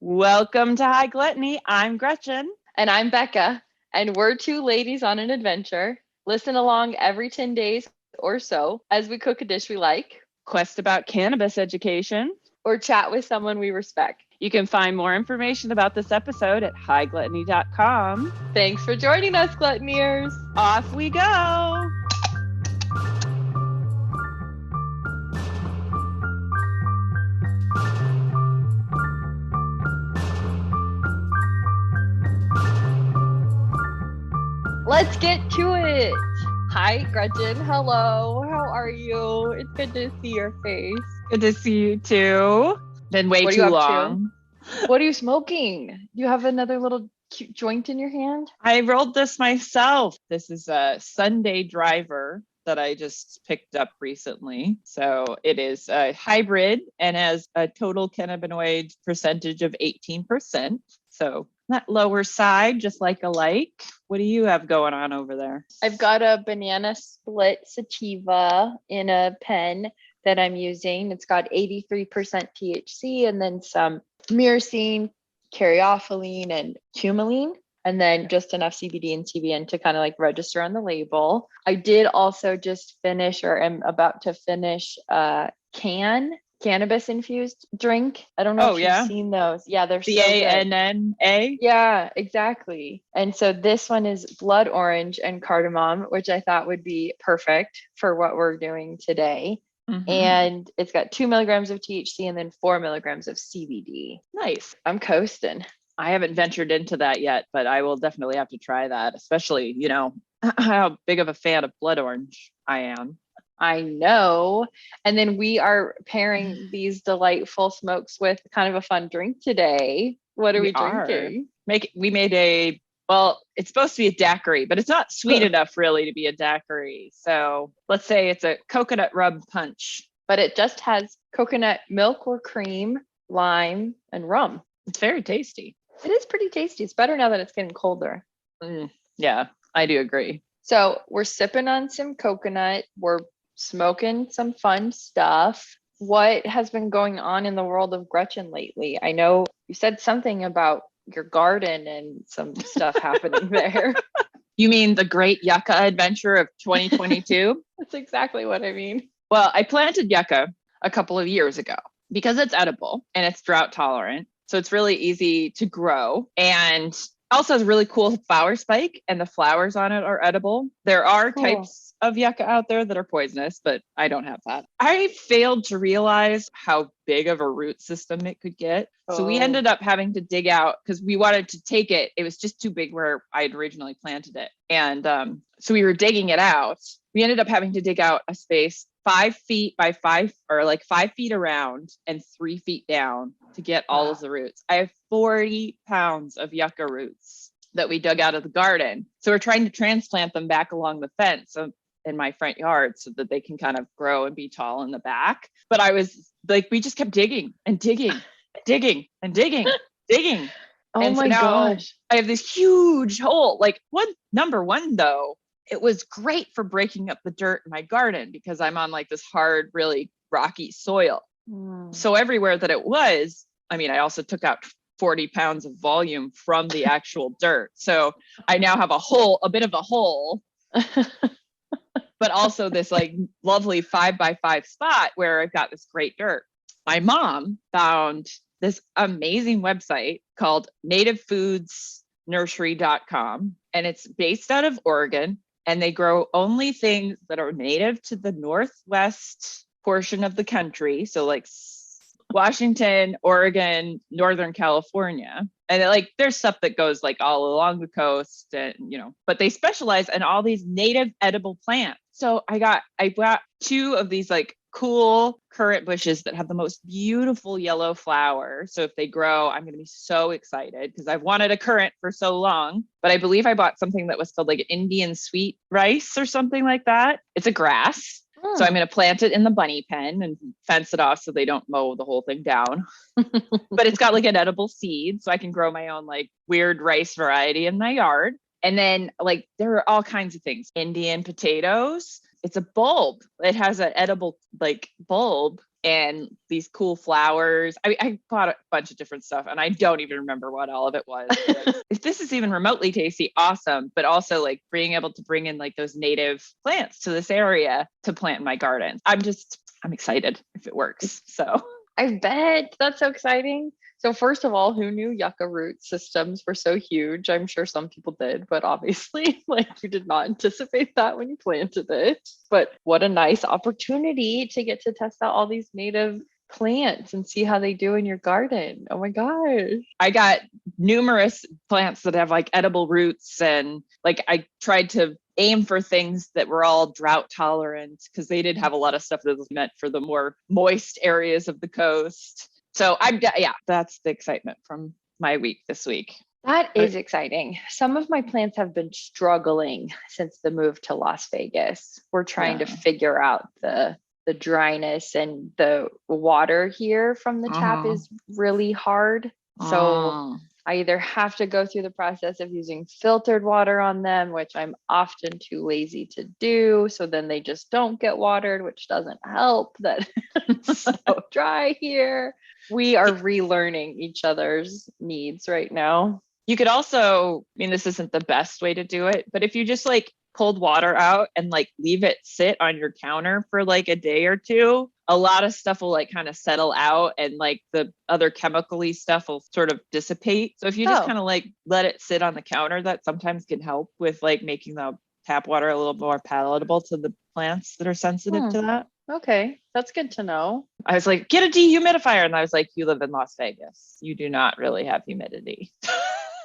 Welcome to High Gluttony. I'm Gretchen. And I'm Becca, and we're two ladies on an adventure. Listen along every 10 days or so as we cook a dish we like, Quest about cannabis education. or chat with someone we respect. You can find more information about this episode at highgluttony.com. Thanks for joining us, Gluttoneers. Off we go. Let's get to it. Hi, Gretchen. Hello. How are you? It's good to see your face. Good to see you too. Been way What are too you up long. to? What are you smoking? Do you have another little cute joint in your hand? I rolled this myself. This is a Sunday Driver that I just picked up recently. So it is a hybrid and has a total cannabinoid percentage of 18%. So that lower side, just like a like. What do you have going on over there? I've got a banana split sativa in a pen that I'm using. It's got 83% THC and then some myrcene, caryophyllene, and turmaline, and then just enough CBD and TBN to kind of like register on the label. I did also just finish, or am about to finish, a cannabis infused drink. I don't know if you've seen those. Yeah, they're so good. CANNA? Yeah, exactly. And so this one is blood orange and cardamom, which I thought would be perfect for what we're doing today. Mm-hmm. And it's got 2 milligrams of THC and then 4 milligrams of CBD. Nice. I'm coasting. I haven't ventured into that yet, but I will definitely have to try that, especially, how big of a fan of blood orange I am. I know. And then we are pairing these delightful smokes with kind of a fun drink today. What are we drinking? We made it's supposed to be a daiquiri, but it's not sweet enough really to be a daiquiri. So let's say it's a coconut rum punch. But it just has coconut milk or cream, lime, and rum. It's very tasty. It is pretty tasty. It's better now that it's getting colder. Yeah, I do agree. So we're sipping on some coconut. We're smoking some fun stuff. What has been going on in the world of Gretchen lately? I know you said something about your garden and some stuff happening there. You mean the great yucca adventure of 2022? That's exactly what I mean. Well, I planted yucca a couple of years ago because it's edible and it's drought tolerant. So it's really easy to grow and also has a really cool flower spike, and the flowers on it are edible. There are types of yucca out there that are poisonous, but I don't have that. I failed to realize how big of a root system it could get. So we ended up having to dig out because we wanted to take it. It was just too big where I had originally planted it. And so we were digging it out. We ended up having to dig out a space 5 feet by 5 or like 5 feet around and 3 feet down to get all of the roots. I have 40 pounds of yucca roots that we dug out of the garden. So we're trying to transplant them back along the fence in my front yard so that they can kind of grow and be tall in the back. But I was like, we just kept digging and digging, digging and digging, digging. Oh and my gosh. I have this huge hole. Number one though, it was great for breaking up the dirt in my garden because I'm on like this hard, really rocky soil. So everywhere that it was, I also took out 40 pounds of volume from the actual dirt. So I now have a bit of a hole, but also this like lovely 5x5 spot where I've got this great dirt. My mom found this amazing website called nativefoodsnursery.com, and it's based out of Oregon. And they grow only things that are native to the Northwest portion of the country. So like Washington, Oregon, Northern California. And there's stuff that goes like all along the coast and, but they specialize in all these native edible plants. So I bought 2 of these like cool currant bushes that have the most beautiful yellow flower. So if they grow, I'm going to be so excited because I've wanted a currant for so long. But I believe I bought something that was called like Indian sweet rice or something like that. It's a grass. So I'm going to plant it in the bunny pen and fence it off so they don't mow the whole thing down. But it's got like an edible seed, so I can grow my own like weird rice variety in my yard. And then like there are all kinds of things. Indian potatoes. It's a bulb. It has an edible like bulb and these cool flowers. I mean, I bought a bunch of different stuff and I don't even remember what all of it was. Like, if this is even remotely tasty, awesome. But also like being able to bring in like those native plants to this area to plant in my garden. I'm excited if it works. So I bet that's so exciting. So first of all, who knew yucca root systems were so huge? I'm sure some people did, but obviously like you did not anticipate that when you planted it. But what a nice opportunity to get to test out all these native plants and see how they do in your garden. Oh my gosh. I got numerous plants that have like edible roots, and like I tried to aim for things that were all drought tolerant because they did have a lot of stuff that was meant for the more moist areas of the coast. So that's the excitement from my week this week. That is exciting. Some of my plants have been struggling since the move to Las Vegas. We're trying to figure out the dryness, and the water here from the tap is really hard. So I either have to go through the process of using filtered water on them, which I'm often too lazy to do. So then they just don't get watered, which doesn't help that it's so dry here. We are relearning each other's needs right now. You could also, I mean, this isn't the best way to do it, but if you just like cold water out and like leave it sit on your counter for like a day or two, a lot of stuff will like kind of settle out and like the other chemically stuff will sort of dissipate. So if you just kind of like let it sit on the counter, that sometimes can help with like making the tap water a little more palatable to the plants that are sensitive to that. Okay, that's good to know. I was like, get a dehumidifier. And I was like, you live in Las Vegas. You do not really have humidity.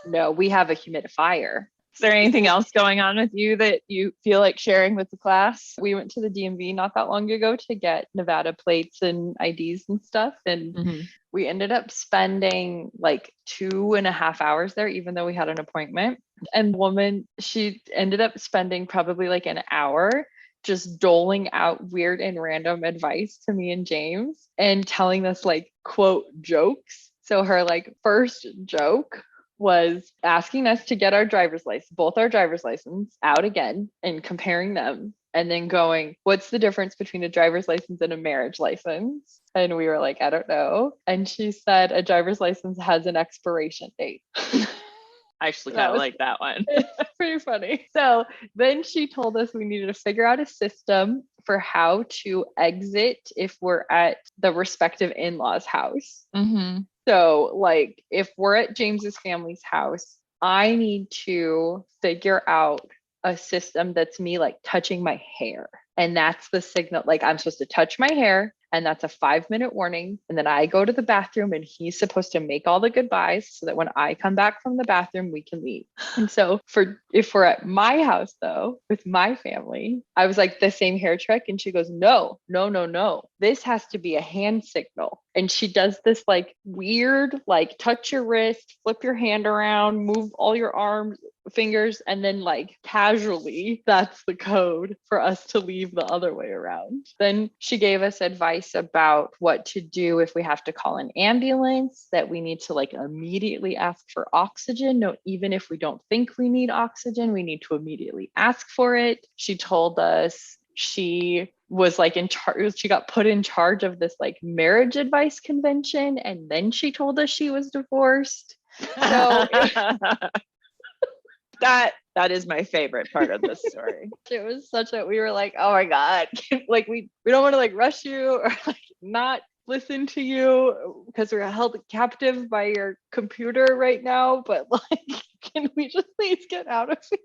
No, we have a humidifier. Is there anything else going on with you that you feel like sharing with the class? We went to the DMV not that long ago to get Nevada plates and IDs and stuff. And we ended up spending like 2.5 hours there, even though we had an appointment. And the woman, she ended up spending probably like an hour just doling out weird and random advice to me and James and telling us like quote jokes. So her like first joke was asking us to get our driver's license, both our driver's license out again and comparing them, and then going, what's the difference between a driver's license and a marriage license? And we were like, I don't know. And she said a driver's license has an expiration date. I actually kind of like that one. It's pretty funny. So then she told us we needed to figure out a system for how to exit if we're at the respective in-laws' house. So like if we're at James's family's house, I need to figure out a system that's me like touching my hair. And that's the signal. Like I'm supposed to touch my hair, and that's a 5-minute warning. And then I go to the bathroom and he's supposed to make all the goodbyes so that when I come back from the bathroom, we can leave. And so if we're at my house though, with my family, I was like the same hair trick. And she goes, no. This has to be a hand signal. And she does this like weird, like touch your wrist, flip your hand around, move all your arms, fingers, and then like casually, that's the code for us to leave the other way around. Then she gave us advice about what to do if we have to call an ambulance, that we need to like immediately ask for oxygen. No, even if we don't think we need oxygen, we need to immediately ask for it. She told us she was like in charge, she got put in charge of this like marriage advice convention, and then she told us she was divorced. So that is my favorite part of this story. It was we were like, oh my God, like we don't want to like rush you or like not listen to you because we're held captive by your computer right now, but like, can we just please get out of here?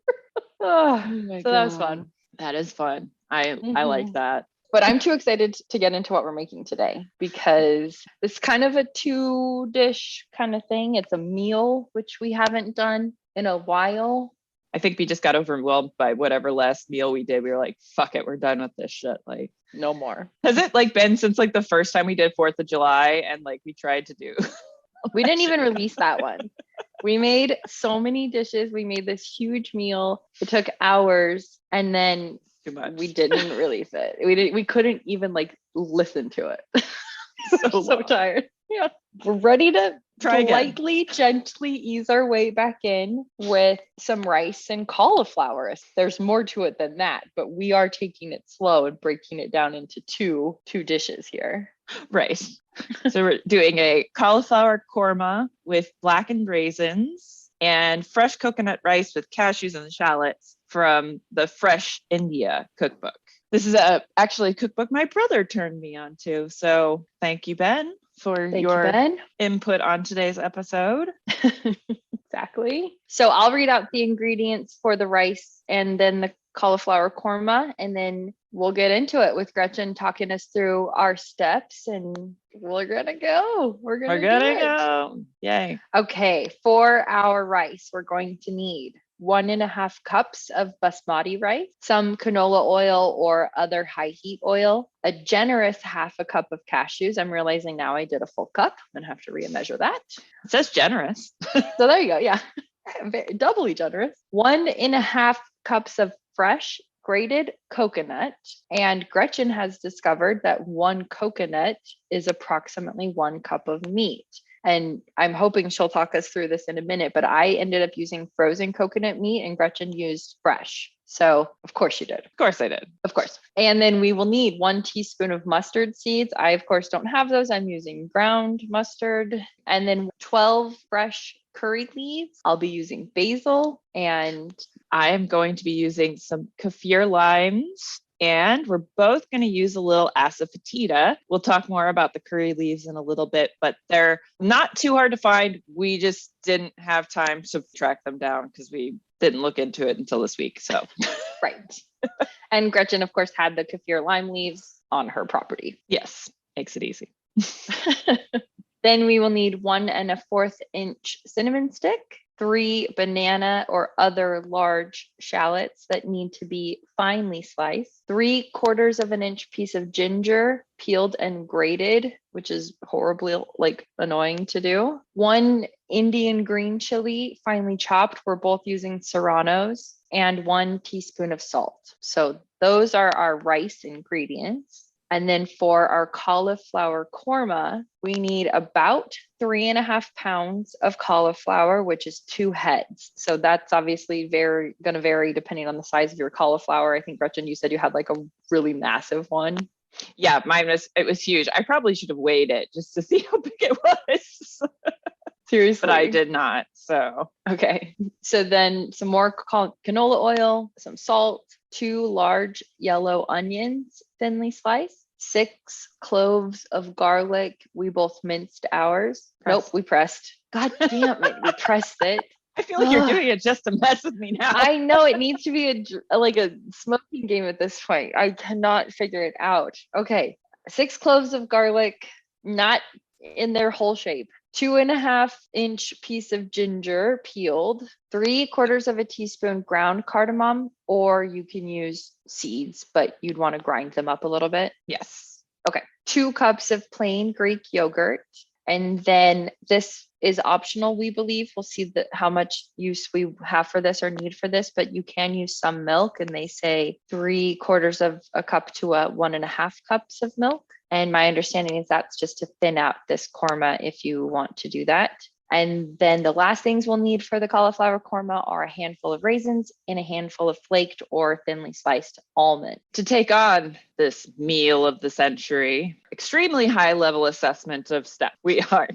So that was fun. That is fun. I like that. But I'm too excited to get into what we're making today because it's kind of a 2-dish kind of thing. It's a meal, which we haven't done in a while. I think we just got overwhelmed by whatever last meal we did. We were like, fuck it, we're done with this shit. Like, no more. Has it like been since like the first time we did 4th of July and like we tried to do? We didn't even release that one. We made so many dishes. We made this huge meal. It took hours, and then too much. We didn't release it. We couldn't even like listen to it. So tired. Yeah. We're ready to Try again. Lightly, gently ease our way back in with some rice and cauliflower. There's more to it than that, but we are taking it slow and breaking it down into two dishes here. Right. So we're doing a cauliflower korma with blackened raisins and fresh coconut rice with cashews and shallots from the Fresh India cookbook. This is actually a cookbook my brother turned me on to. So thank you, Ben, for your input on today's episode. Exactly. So I'll read out the ingredients for the rice and then the cauliflower korma, and then we'll get into it with Gretchen talking us through our steps, and we're gonna go. We're gonna go. Yay. Okay, for our rice, we're going to need 1.5 cups of basmati rice, some canola oil or other high heat oil, a generous 1/2 cup of cashews. I'm realizing now I did a full cup. I'm gonna have to remeasure that. It says generous. So there you go. Yeah, doubly generous. 1.5 cups of fresh grated coconut. And Gretchen has discovered that 1 coconut is approximately 1 cup of meat. And I'm hoping she'll talk us through this in a minute, but I ended up using frozen coconut meat and Gretchen used fresh. So of course you did. Of course I did. Of course. And then we will need 1 teaspoon of mustard seeds. I, of course, don't have those. I'm using ground mustard. And then 12 fresh curry leaves. I'll be using basil, and I am going to be using some kaffir limes, and we're both going to use a little asafoetida. We'll talk more about the curry leaves in a little bit, but they're not too hard to find. We just didn't have time to track them down because we didn't look into it until this week. So, right. And Gretchen, of course, had the kaffir lime leaves on her property. Yes, makes it easy. Then we will need 1 1/4 inch cinnamon stick, 3 banana or other large shallots that need to be finely sliced, 3/4 of an inch piece of ginger, peeled and grated, which is horribly annoying to do, 1 Indian green chili, finely chopped. We're both using serranos, and 1 teaspoon of salt. So those are our rice ingredients. And then for our cauliflower korma, we need about 3.5 pounds of cauliflower, which is 2 heads. So that's obviously going to vary depending on the size of your cauliflower. I think, Gretchen, you said you had like a really massive one. Yeah, it was huge. I probably should have weighed it just to see how big it was. Seriously. But I did not. So, okay. So then some more canola oil, some salt, 2 large yellow onions, thinly sliced, 6 cloves of garlic. We both minced ours. Pressed. Nope, we pressed. God damn it. We pressed it. I feel like you're doing it just to mess with me now. I know it needs to be a smoking game at this point. I cannot figure it out. Okay. 6 cloves of garlic, not in their whole shape. 2.5 inch piece of ginger peeled, 3/4 of a teaspoon ground cardamom, or you can use seeds, but you'd want to grind them up a little bit. Yes. Okay. 2 cups of plain Greek yogurt. And then this is optional, we believe. We'll see how much use we have for this or need for this, but you can use some milk, and they say 3/4 of a cup to 1.5 cups of milk. And my understanding is that's just to thin out this korma if you want to do that. And then the last things we'll need for the cauliflower korma are a handful of raisins and a handful of flaked or thinly sliced almond. To take on this meal of the century, extremely high level assessment of steps. We've got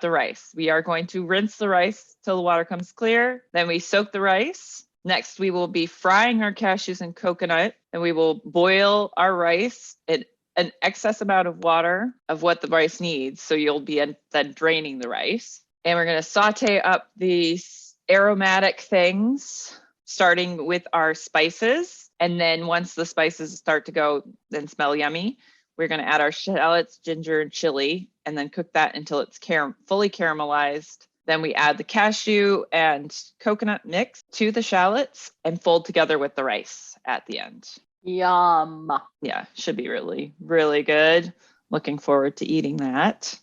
the rice. We are going to rinse the rice till the water comes clear. Then we soak the rice. Next, we will be frying our cashews and coconut, and we will boil our rice in an excess amount of water of what the rice needs. So you'll be then draining the rice. And we're going to saute up these aromatic things, starting with our spices. And then once the spices start to go and smell yummy, we're going to add our shallots, ginger, and chili, and then cook that until it's fully caramelized. Then we add the cashew and coconut mix to the shallots and fold together with the rice at the end. Yum. Yeah, should be really, really good. Looking forward to eating that.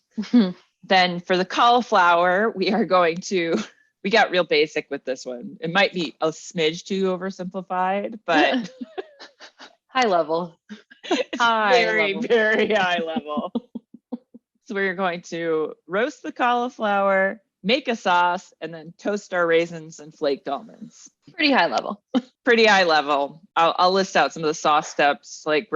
Then for the cauliflower, we got real basic with this one. It might be a smidge too oversimplified, but high level. It's very, very high level. So we're going to roast the cauliflower, make a sauce, and then toast our raisins and flaked almonds. Pretty high level. Pretty high level. I'll list out some of the sauce steps. Like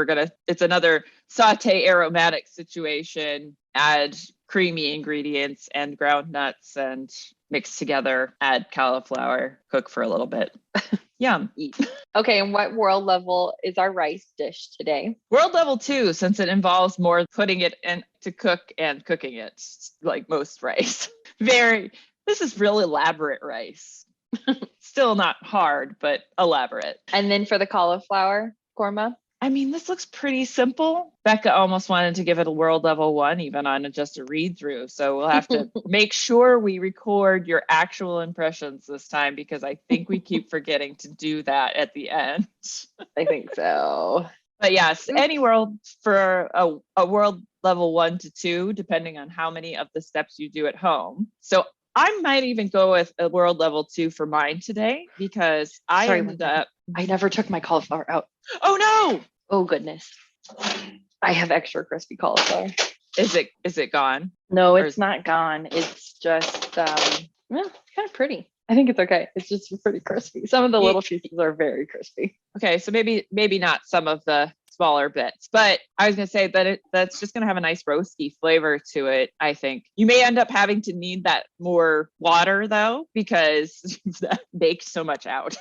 it's another saute aromatic situation. Add creamy ingredients and ground nuts and mix together. Add cauliflower. Cook for a little bit. Yum. Eat. Okay, and what world level is our rice dish today? World level 2, since it involves more putting it in to cook and cooking it, like most rice. This is real elaborate rice. Still not hard, but elaborate. And then for the cauliflower korma? I mean, this looks pretty simple. Becca almost wanted to give it a world level 1, even on just a read through. So we'll have to make sure we record your actual impressions this time, because I think we keep forgetting to do that at the end. I think so. But yes, any world for a world level 1 to 2, depending on how many of the steps you do at home. So I might even go with a world level 2 for mine today, because I never took my cauliflower out. Oh no! Oh goodness. I have extra crispy cauliflower. Is it gone? No, it's not gone. It's just it's kind of pretty. I think it's okay. It's just pretty crispy. Some of the little pieces are very crispy. Okay, so maybe not some of the smaller bits, but I was going to say that that's just going to have a nice roasty flavor to it. I think you may end up having to need that more water though, because that baked so much out.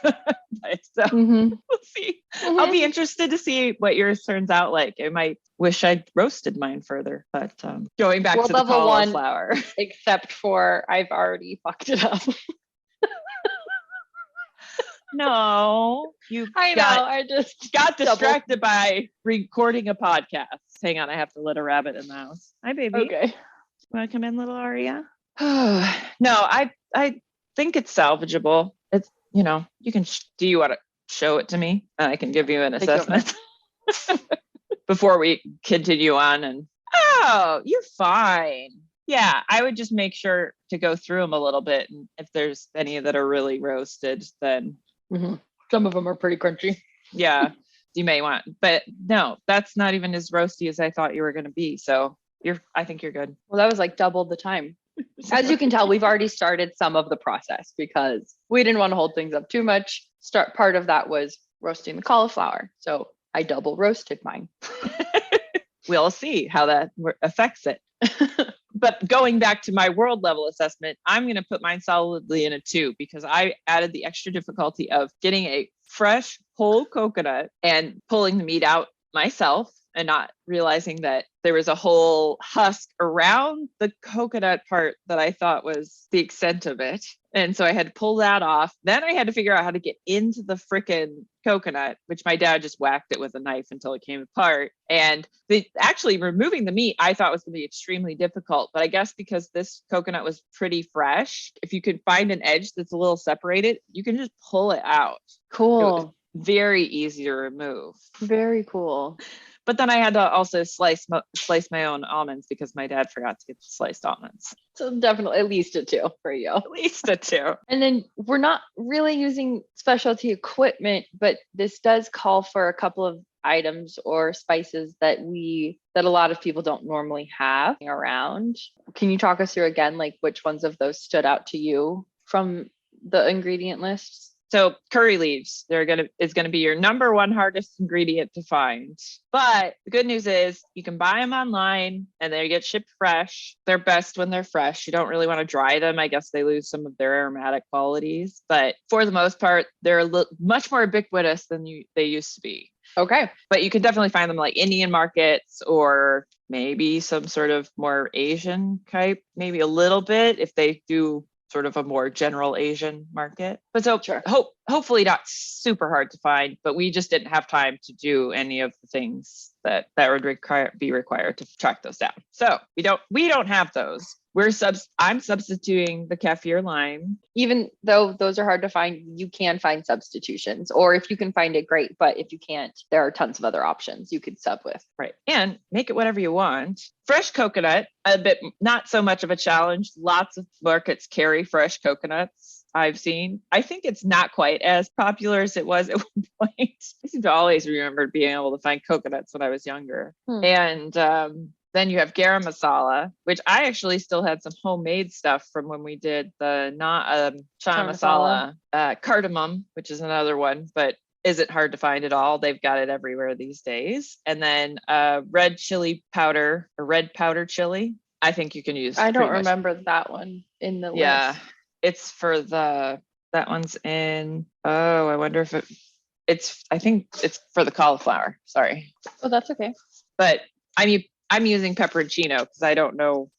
So we'll see. I'll be interested to see what yours turns out like. I might wish I'd roasted mine further, but going back to the cauliflower. Except for I've already fucked it up. No, I just got distracted by recording a podcast. Hang on, I have to let a rabbit in the house. Hi, baby. Okay. Want to come in, little Aria? No, I think it's salvageable. It's, you can, do you want to show it to me? And I can give you an assessment before we continue on. And, you're fine. Yeah, I would just make sure to go through them a little bit. And if there's any that are really roasted, then some of them are pretty crunchy. Yeah, you may want, but no, that's not even as roasty as I thought you were going to be. So I think you're good. Well, that was like double the time. As you can tell, we've already started some of the process because we didn't want to hold things up too much. Part of that was roasting the cauliflower. So I double roasted mine. We'll see how that affects it. But going back to my world level assessment, I'm going to put mine solidly in a 2, because I added the extra difficulty of getting a fresh whole coconut and pulling the meat out myself and not realizing that there was a whole husk around the coconut part that I thought was the extent of it. And so I had to pull that off. Then I had to figure out how to get into the frickin' coconut, which my dad just whacked it with a knife until it came apart. And actually removing the meat, I thought was going to be extremely difficult. But I guess because this coconut was pretty fresh, if you could find an edge that's a little separated, you can just pull it out. Cool. Very easy to remove. Very cool. But then I had to also slice my own almonds because my dad forgot to get the sliced almonds. So definitely at least a 2 for you. At least a 2. And then we're not really using specialty equipment, but this does call for a couple of items or spices that a lot of people don't normally have around. Can you talk us through again, like which ones of those stood out to you from the ingredient lists? So curry leaves, is going to be your number 1 hardest ingredient to find. But the good news is you can buy them online and they get shipped fresh. They're best when they're fresh. You don't really want to dry them. I guess they lose some of their aromatic qualities. But for the most part, they're much more ubiquitous than they used to be. Okay. But you can definitely find them like Indian markets or maybe some sort of more Asian type, maybe a little bit if they do sort of a more general Asian market. But so sure. Hopefully not super hard to find, but we just didn't have time to do any of the things that would be required to track those down. So we don't have those. I'm substituting the kaffir lime. Even though those are hard to find, you can find substitutions, or if you can find it, great. But if you can't, there are tons of other options you could sub with. Right. And make it whatever you want. Fresh coconut, a bit, not so much of a challenge. Lots of markets carry fresh coconuts. I've seen. I think it's not quite as popular as it was at one point. I seem to always remember being able to find coconuts when I was younger. And Then you have garam masala, which I actually still had some homemade stuff from when we did the chana masala, cardamom, which is another one, but isn't hard to find at all. They've got it everywhere these days. And then red chili powder or red powder chili. I think you can use. I don't remember that one in the list. It's for that one's in. Oh, I wonder if I think it's for the cauliflower. Sorry. Oh, that's okay. But I'm using pepperoncino because I don't know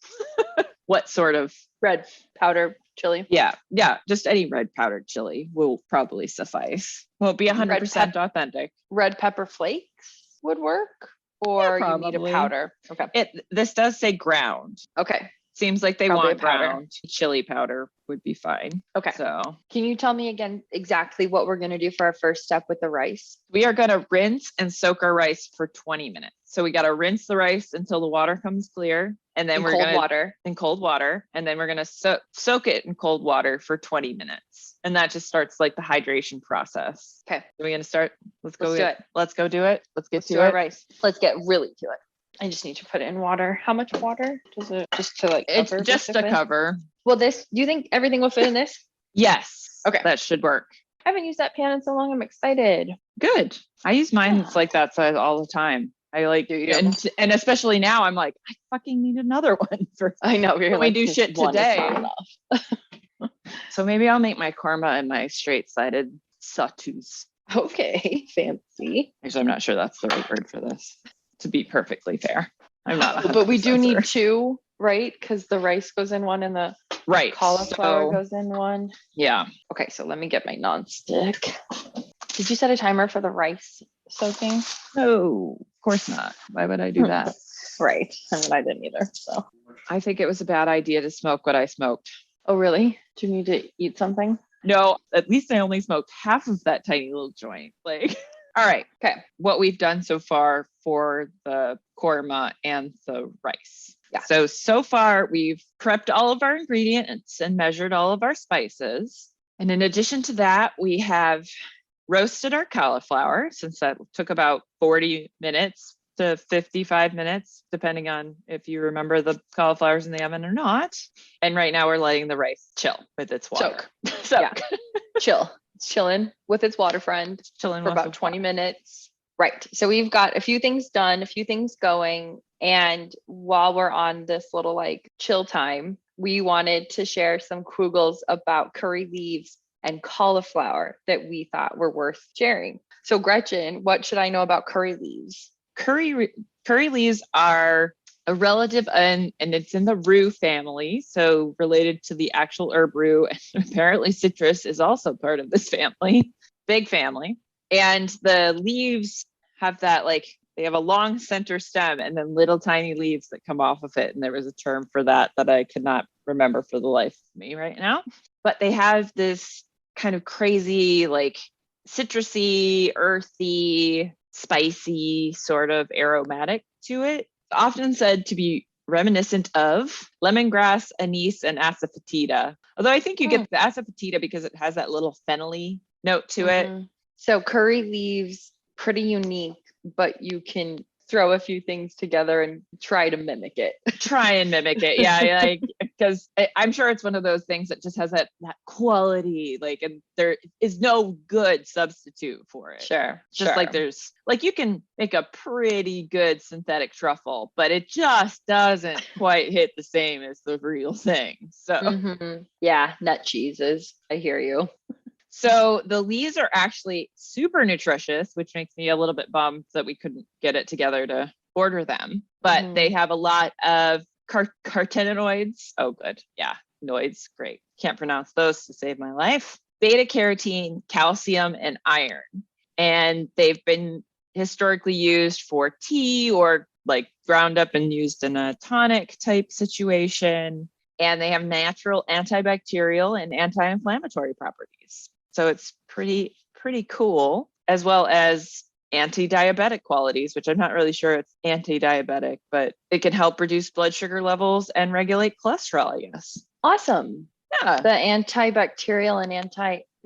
what sort of red powder chili. Yeah. Just any red powdered chili will probably suffice. Won't be 100% authentic. Red pepper flakes would work, or you need a powder. Okay. This does say ground. Okay. Seems like they want ground. Chili powder would be fine. Okay. So can you tell me again exactly what we're going to do for our first step with the rice? We are going to rinse and soak our rice for 20 minutes. So we got to rinse the rice until the water comes clear. And then we're going to in cold water. And then we're going to soak it in cold water for 20 minutes. And that just starts like the hydration process. Okay. Are we going to start? Let's do it. Let's go do it. Let's get to our rice. Let's get really to it. I just need to put it in water. How much water does it just to like cover? It's just to cover. Well, do you think everything will fit in this? Yes. Okay. That should work. I haven't used that pan in so long. I'm excited. Good. I use mine. It's like that size all the time. I like and especially now I'm like, I fucking need another one for I know when we do shit today. So maybe I'll make my korma and my straight-sided sautés. Okay, fancy. Actually, I'm not sure that's the right word for this. To be perfectly fair, I'm not. But we do need two, right? Because the rice goes in one and the cauliflower goes in one. Yeah. Okay, so let me get my nonstick. Did you set a timer for the rice soaking? No, of course not. Why would I do that? Right. I mean, I didn't either. So I think it was a bad idea to smoke what I smoked. Oh, really? Do you need to eat something? No, at least I only smoked half of that tiny little joint. Like, all right. Okay. What we've done so far for the korma and the rice. Yeah. So far we've prepped all of our ingredients and measured all of our spices. And in addition to that, we have roasted our cauliflower, since that took about 40 minutes to 55 minutes, depending on if you remember the cauliflower's in the oven or not. And right now we're letting the rice chill with its water. Soak. Yeah. Chill. It's chilling with its water friend. Chilling for about 20 minutes. Right. So we've got a few things done, a few things going. And while we're on this little like chill time, we wanted to share some kugels about curry leaves and cauliflower that we thought were worth sharing. So Gretchen, what should I know about curry leaves? Curry leaves are a relative and it's in the rue family. So related to the actual herb rue. And apparently citrus is also part of this family, big family. And the leaves have that they have a long center stem and then little tiny leaves that come off of it. And there was a term for that I cannot remember for the life of me right now. But they have this kind of crazy, citrusy, earthy, spicy sort of aromatic to it. It's often said to be reminiscent of lemongrass, anise, and asafoetida. Although I think you get the asafoetida because it has that little fennelly note to it. So curry leaves, pretty unique, but you can throw a few things together and try to mimic it. Yeah, because I'm sure it's one of those things that just has that quality, and there is no good substitute for it. Sure. There's you can make a pretty good synthetic truffle, but it just doesn't quite hit the same as the real thing. So yeah, nut cheeses. I hear you. So the leaves are actually super nutritious, which makes me a little bit bummed that we couldn't get it together to order them. But they have a lot of carotenoids. Oh, good. Yeah. Noids. Great. Can't pronounce those to save my life. Beta carotene, calcium, and iron. And they've been historically used for tea or ground up and used in a tonic type situation. And they have natural antibacterial and anti-inflammatory properties. So it's pretty cool, as well as anti-diabetic qualities, which I'm not really sure it's anti-diabetic, but it can help reduce blood sugar levels and regulate cholesterol, I guess. Awesome. Yeah. The antibacterial and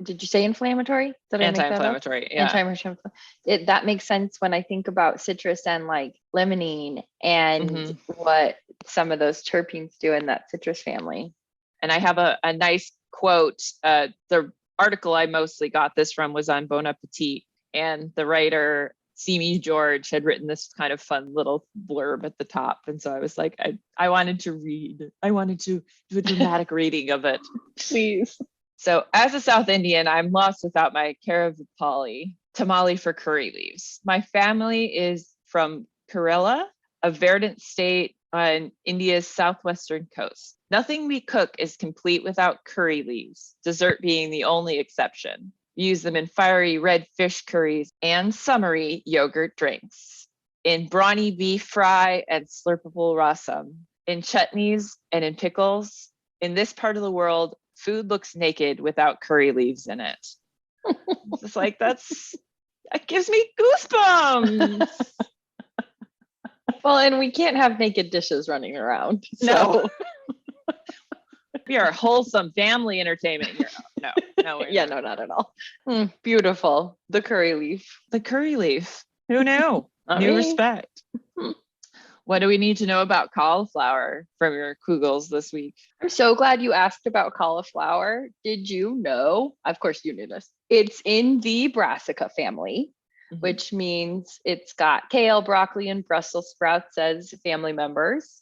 did you say inflammatory? Did I make that up? Anti-inflammatory, yeah. Anti-inflammatory. That makes sense when I think about citrus and like limonene and what some of those terpenes do in that citrus family. And I have a nice quote. The article I mostly got this from was on Bon Appetit, and the writer Simi George had written this kind of fun little blurb at the top. And so I was like, I wanted to do a dramatic reading of it. Please. So as a South Indian, I'm lost without my Karavipali, tamale for curry leaves. My family is from Kerala, a verdant state on India's southwestern coast. Nothing we cook is complete without curry leaves, dessert being the only exception. We use them in fiery red fish curries and summery yogurt drinks, in brawny beef fry and slurpable rasam, in chutneys and in pickles. In this part of the world, food looks naked without curry leaves in it. It's just like, that gives me goosebumps. Well, and we can't have naked dishes running around. So. No. We are a wholesome family entertainment here. No. Yeah, no, not at all. Beautiful. The curry leaf. The curry leaf. Who knew? New respect. What do we need to know about cauliflower from your Kugels this week? I'm so glad you asked about cauliflower. Did you know? Of course you knew this. It's in the Brassica family, which means it's got kale, broccoli, and Brussels sprouts as family members.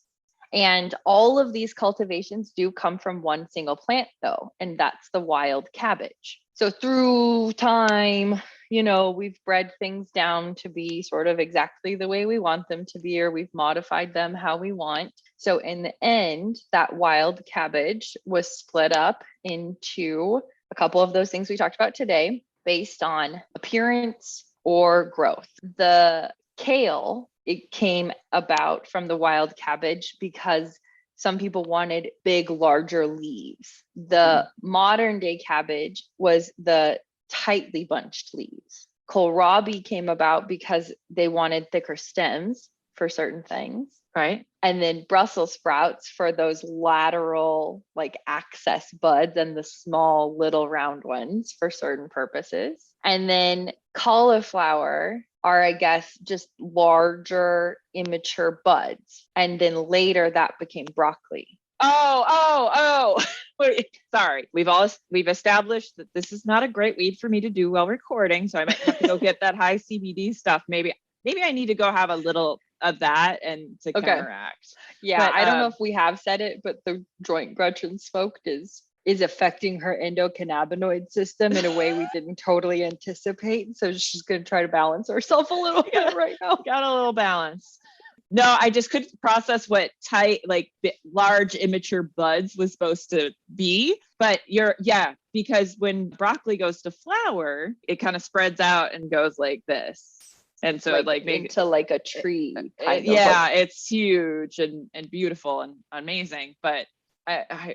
And all of these cultivations do come from one single plant though, and that's the wild cabbage. So through time, we've bred things down to be sort of exactly the way we want them to be, or we've modified them how we want. So in the end, that wild cabbage was split up into a couple of those things we talked about today based on appearance or growth. The kale, it came about from the wild cabbage because some people wanted big, larger leaves. The modern day cabbage was the tightly bunched leaves. Kohlrabi came about because they wanted thicker stems for certain things. Right. And then Brussels sprouts for those lateral, like access buds, and the small little round ones for certain purposes. And then cauliflower are, I guess, just larger, immature buds. And then later that became broccoli. Oh. Wait, sorry. We've established that this is not a great weed for me to do while recording. So I might have to go get that high CBD stuff. Maybe I need to go have a little of that and to counteract. Yeah, but, I don't know if we have said it, but the joint Gretchen smoked is affecting her endocannabinoid system in a way we didn't totally anticipate. So she's going to try to balance herself a little bit right now. Got a little balance. No, I just couldn't process what tight, like large immature buds was supposed to be. But because when broccoli goes to flower, it kind of spreads out and goes like this. And so like into like a tree. It's huge and beautiful and amazing. But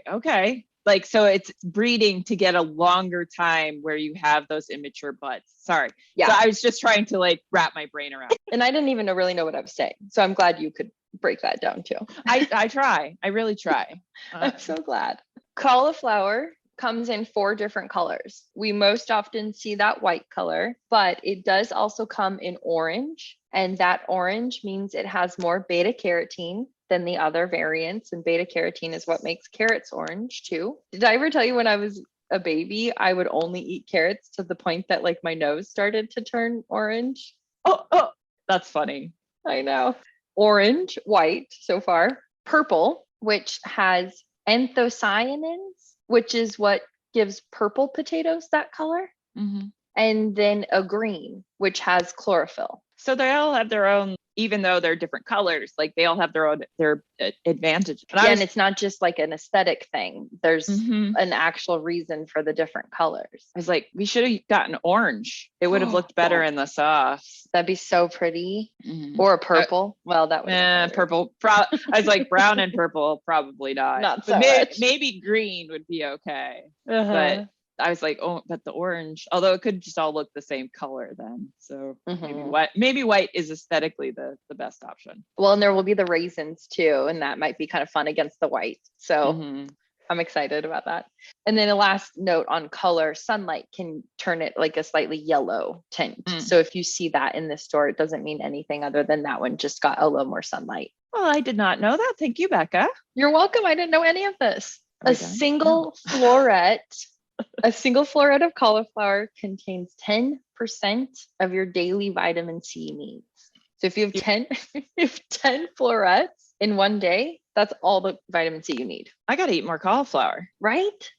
okay. Like, so it's breeding to get a longer time where you have those immature buds. Sorry. Yeah. So I was just trying to like wrap my brain around it. And I didn't even really know what I was saying. So I'm glad you could break that down too. I try. I really try. I'm so glad. Cauliflower comes in 4 different colors. We most often see that white color, but it does also come in orange. And that orange means it has more beta carotene than the other variants, and beta carotene is what makes carrots orange too. Did I ever tell you when I was a baby, I would only eat carrots to the point that like my nose started to turn orange? Oh, that's funny. I know. Orange, white so far, purple, which has anthocyanins, which is what gives purple potatoes that color. And then a green, which has chlorophyll. So they all have their own, even though they're different colors, like they all have their advantages. And it's not just like an aesthetic thing. There's an actual reason for the different colors. I was like, we should have gotten orange. It would have looked better in the sauce. That'd be so pretty. Or purple. Well, that would purple. I was like, brown and purple, probably not. Not so much. Maybe green would be okay. But I was like, but the orange, although it could just all look the same color then. So maybe white is aesthetically the best option. Well, and there will be the raisins too, and that might be kind of fun against the white. So I'm excited about that. And then a last note on color, sunlight can turn it like a slightly yellow tint. So if you see that in the store, it doesn't mean anything other than that one just got a little more sunlight. Well, I did not know that. Thank you, Becca. You're welcome. I didn't know any of this. Are we A done? single floret, a single floret of cauliflower contains 10% of your daily vitamin C needs. So if you have 10, if you have 10 florets in one day, that's all the vitamin C you need. I got to eat more cauliflower. Right?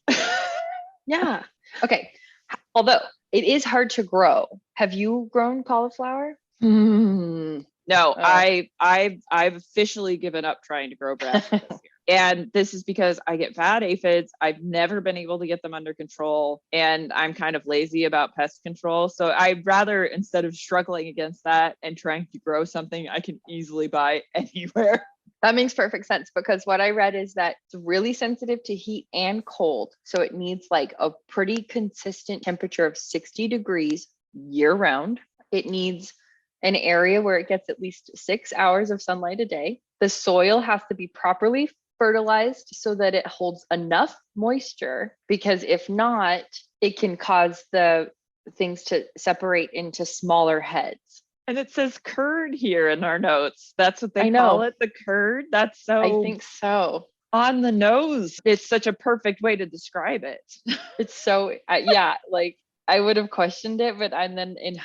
Yeah. Okay. Although it is hard to grow. Have you grown cauliflower? No, I've officially given up trying to grow brassicas this year. And this is because I get bad aphids. I've never been able to get them under control. And I'm kind of lazy about pest control. So I'd rather, instead of struggling against that and trying to grow something I can easily buy anywhere. That makes perfect sense, because what I read is that it's really sensitive to heat and cold. So it needs like a pretty consistent temperature of 60 degrees year round. It needs an area where it gets at least 6 hours of sunlight a day. The soil has to be properly fertilized so that it holds enough moisture, because if not, it can cause the things to separate into smaller heads. And it says curd here in our notes. That's what I they know. call it, the curd. That's so I think so. on the nose. It's such a perfect way to describe it. It's so, yeah, like I would have questioned it, but and then in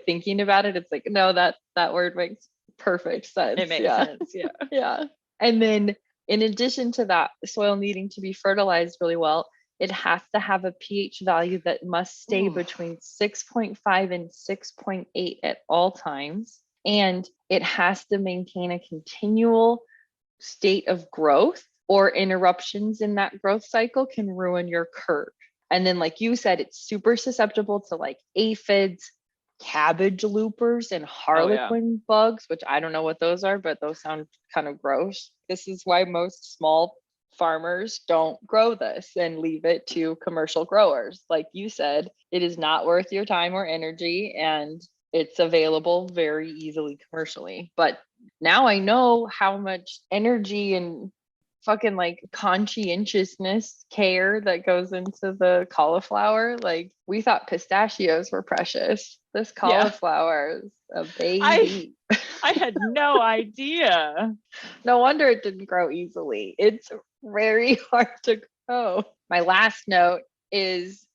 thinking about it, it's like, no, that word makes perfect sense. It makes sense. Yeah. Yeah. And then in addition to that, the soil needing to be fertilized really well, it has to have a pH value that must stay between 6.5 and 6.8 at all times. And it has to maintain a continual state of growth, or interruptions in that growth cycle can ruin your curd. And then, like you said, it's super susceptible to like aphids, cabbage loopers, and harlequin bugs, which I don't know what those are, but those sound kind of gross. This is why most small farmers don't grow this and leave it to commercial growers. Like you said, it is not worth your time or energy, and it's available very easily commercially. But now I know how much energy and fucking like conscientiousness care that goes into the cauliflower. Like, we thought pistachios were precious. This cauliflower is a baby. I had no idea. No wonder it didn't grow easily. It's very hard to grow. My last note is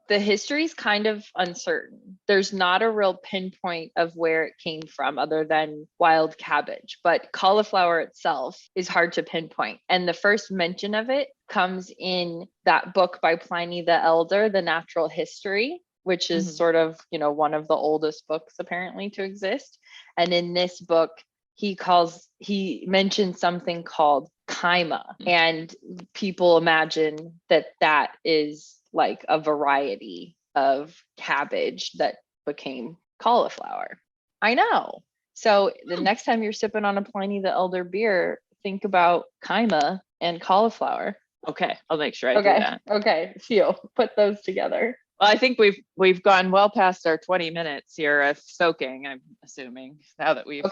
the history is kind of uncertain. There's not a real pinpoint of where it came from other than wild cabbage, but cauliflower itself is hard to pinpoint. And the first mention of it comes in that book by Pliny the Elder, The Natural History, which is sort of, one of the oldest books apparently to exist. And in this book, he mentioned something called chyma, and people imagine that is like a variety of cabbage that became cauliflower. I know. So the next time you're sipping on a Pliny the Elder beer, think about chyma and cauliflower. Okay, I'll make sure I do that. Okay, so put those together. Well, I think we've gone well past our 20 minutes here of soaking, I'm assuming, now that we've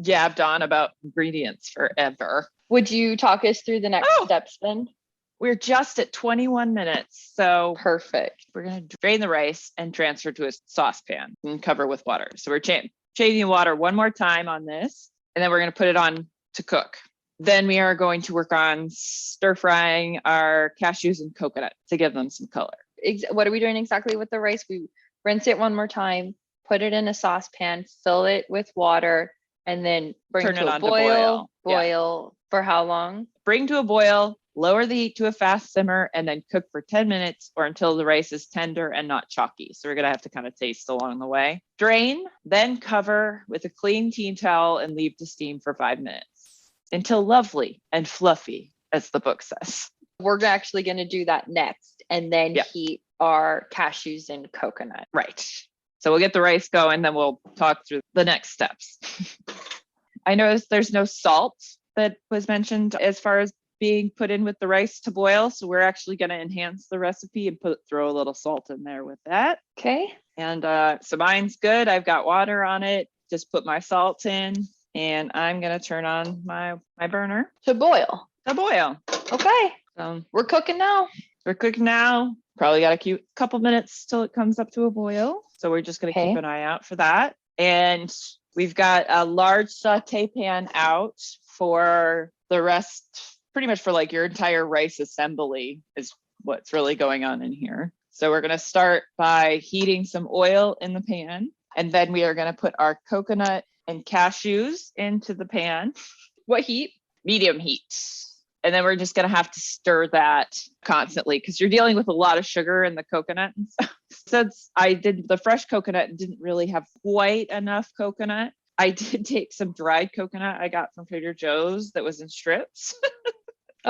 jabbed on about ingredients forever. Would you talk us through the next steps then? We're just at 21 minutes. So perfect. We're going to drain the rice and transfer to a saucepan and cover with water. So we're changing the water one more time on this, and then we're going to put it on to cook. Then we are going to work on stir frying our cashews and coconut to give them some color. What are we doing exactly with the rice? We rinse it one more time, put it in a saucepan, fill it with water, and then bring it to a boil. Boil for how long? Bring to a boil, lower the heat to a fast simmer, and then cook for 10 minutes or until the rice is tender and not chalky. So we're going to have to kind of taste along the way. Drain, then cover with a clean tea towel and leave to steam for 5 minutes until lovely and fluffy, as the book says. We're actually going to do that next, and then heat our cashews and coconut. Right. So we'll get the rice going, then we'll talk through the next steps. I noticed there's no salt that was mentioned as far as being put in with the rice to boil. So we're actually going to enhance the recipe and throw a little salt in there with that. Okay. And so mine's good. I've got water on it. Just put my salt in, and I'm going to turn on my burner. To boil. To boil. Okay. We're cooking now. We're cooking now. Probably got a couple minutes till it comes up to a boil. So we're just going to keep an eye out for that. And we've got a large saute pan out for the rest, pretty much for like your entire rice assembly is what's really going on in here. So we're going to start by heating some oil in the pan. And then we are going to put our coconut and cashews into the pan. What heat? Medium heat. And then we're just going to have to stir that constantly because you're dealing with a lot of sugar in the coconut and stuff. Since I did the fresh coconut and didn't really have quite enough coconut, I did take some dried coconut I got from Trader Joe's that was in strips.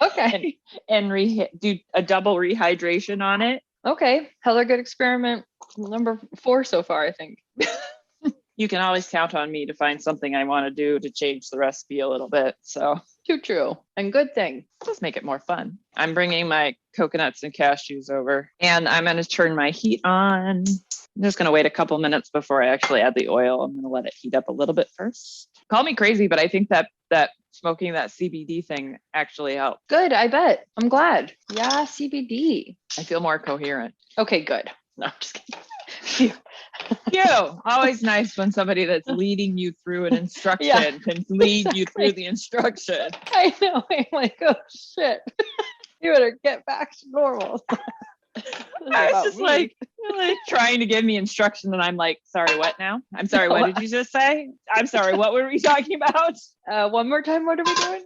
Okay. and do a double rehydration on it. Okay. Hella good experiment. Number 4 so far, I think. You can always count on me to find something I want to do to change the recipe a little bit. So too true. And good thing. Just make it more fun. I'm bringing my coconuts and cashews over and I'm going to turn my heat on. I'm just going to wait a couple minutes before I actually add the oil. I'm going to let it heat up a little bit first. Call me crazy, but I think that smoking that CBD thing actually helped. Good. I bet. I'm glad. Yeah. CBD. I feel more coherent. Okay, good. No, I'm just kidding. Always nice when somebody that's leading you through an instruction can lead you through the instruction. I know. I'm like, oh shit. You better get back to normal. I was just like trying to give me instruction and I'm like, sorry, what now? I'm sorry, what did you just say? I'm sorry, what were we talking about? One more time, what are we doing?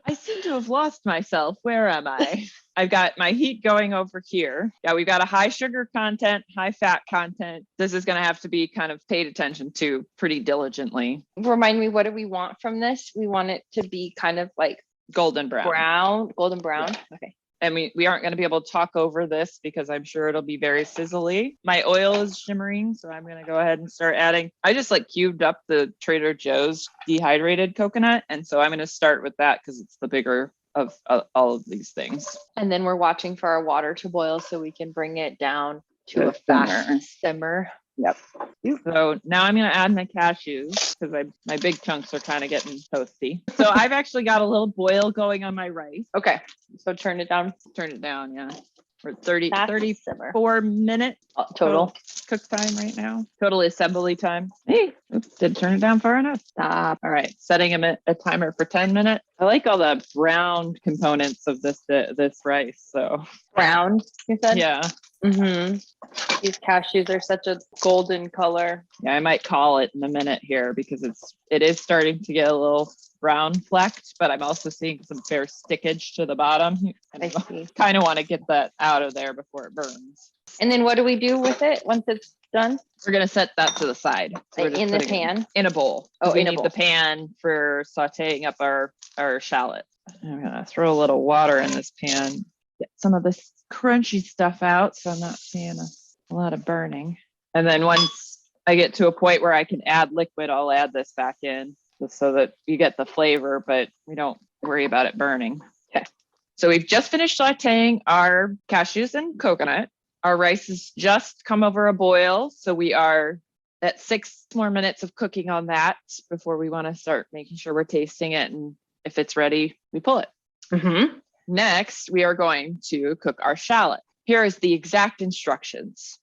I seem to have lost myself. Where am I? I've got my heat going over here. Yeah, we've got a high sugar content, high fat content. This is going to have to be kind of paid attention to pretty diligently. Remind me, what do we want from this? We want it to be kind of like golden brown. Golden brown. Yeah. Okay. And we aren't going to be able to talk over this because I'm sure it'll be very sizzly. My oil is shimmering, so I'm going to go ahead and start adding. I just like cubed up the Trader Joe's dehydrated coconut. And so I'm going to start with that because it's the bigger of all of these things. And then we're watching for our water to boil so we can bring it down to a fast simmer. Yep. So now I'm going to add my cashews because my big chunks are kind of getting toasty. So I've actually got a little boil going on my rice. Okay. So turn it down. Turn it down. Yeah. We're 34 simmer. minutes total cook time right now. Total assembly time. Hey, oops, did turn it down far enough. Stop. All right. Setting a timer for 10 minutes. I like all the brown components of this rice. So brown, you said? Yeah. Mm-hmm. These cashews are such a golden color. Yeah, I might call it in a minute here because it is starting to get a little brown flecked, but I'm also seeing some fair stickage to the bottom. I see. Kind of want to get that out of there before it burns. And then what do we do with it once it's done? We're going to set that to the side. So in the pan? In a bowl. Oh, we need the pan for sauteing up our shallot. I'm going to throw a little water in this pan, get some of this crunchy stuff out so I'm not seeing a lot of burning. And then once I get to a point where I can add liquid, I'll add this back in just so that you get the flavor, but we don't worry about it burning. Okay. So we've just finished sauteing our cashews and coconut. Our rice has just come over a boil. So we are at 6 more minutes of cooking on that before we want to start making sure we're tasting it. And if it's ready, we pull it. Mm-hmm. Next, we are going to cook our shallot. Here is the exact instructions.